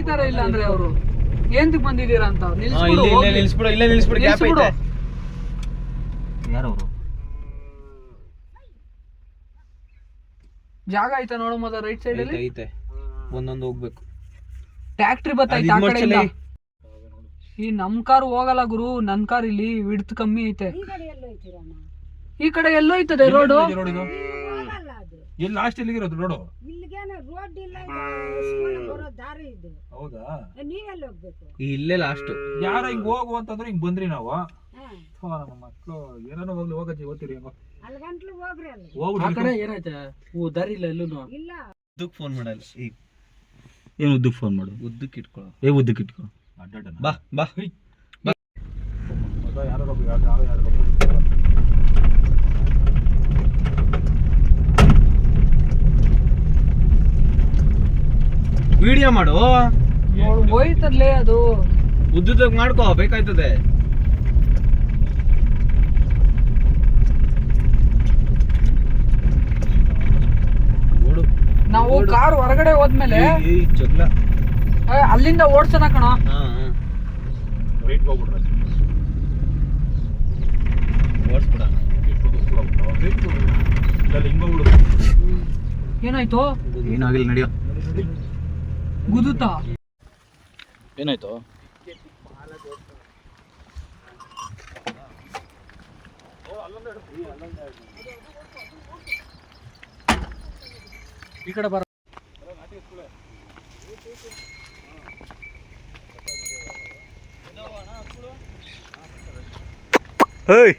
ಹೇಳ್ತಾರ ಇಲ್ಲ ಅಂದ್ರೆ ಅವರು ಏಂತಕ್ ಬಂದಿದ್ದೀರಾ ಅಂತ. ನಿಲ್ಸ್ಬಿಡು ಗ್ಯಾಪ್ ಐತೆ. ಯಾರವರು? ಜಾಗ ಐತೆ ನೋಡು ಮೊದಲ ರೈಟ್ ಸೈಡ್ ಅಲ್ಲಿ ಐತೆ. ಒಂದೊಂದು ಹೋಗ್ಬೇಕು. ಟ್ಯಾಕ್ಟ್ರಿ ಬತ್ತೈತೆ ಆ ಕಡೆಯಿಂದ. ಈ ನಮ್ ಕಾರ್ ಹೋಗಲ್ಲ ಗುರು, ನನ್ ಕಾರ್ ಇಲ್ಲಿ ವಿಡ್ತ್ ಕಮ್ಮಿ ಐತೆ. ಈ ಕಡೆ ಎಲ್ಲೋ ಐತದೆ ರೋಡ್. ಎಲ್ಲಿ ಲಾಸ್ಟ್ ಎಲ್ಲಿಗೆ ಇರೋದು ರೋಡ್? ಹೌದಾ? ಇಲ್ಲೇ ಲಾಸ್ಟ್. ಯಾರ ಹಿಂಗ್ ಹೋಗು ಅಂತಂದ್ರೆ ಹಿಂಗ್ ಬಂದ್ರಿ ನಾವು. ನಮ್ಮ ಮಕ್ಳು ಏನಾನ ಹೋಗ್ಲಿ, ಹೋಗಜ್ಜಿ ಓದ್ತೀರಿ ಹೆಂಗೋ ಆ ಕಡೆ ಏನೈತೆ ದಾರಿ ಇಲ್ಲ ಎಲ್ಲೂ. ಉದ್ದಕ್ಕೆ ಫೋನ್ ಮಾಡಲ್ಲ. ಏನು ಉದ್ದಕ್ಕೆ ಫೋನ್ ಮಾಡು? ಉದ್ದಕ್ಕೆ ಇಟ್ಕೊಳ್ಳೋ. ಉದ್ದಕ್ಕೆ ಇಟ್ಕೊ. ಬಾ ಬಾ ಯಾರು ವಿಡಿಯೋ ಮಾಡು. ಹೋಯ್ತದ್ಲೇ ಅದು. ಉದ್ದುದಾಗ ಮಾಡ್ಕೋ, ಬೇಕಾಯ್ತದೆ. ನಾವು ಕಾರ್ ಹೊರಗಡೆ ಹೋದ್ಮೇಲೆ ಜಗ್ಲ ಅಲ್ಲಿಂದ ಓಡ್ಸೋಣ ಕಣ. ರೈಟ್ ಹೋಗ್ಬಿಡ್ರಿ. ಓಡಿಸ್ಬಿಡ. ಏನಾಯ್ತು? ಏನಾಗಿಲ್ಲ, ನಡಿಯೋ. ಗುದುತಾ ಏನಾಯ್ತು? ಈ ಕಡೆ ಬರ. ಹೇಯ್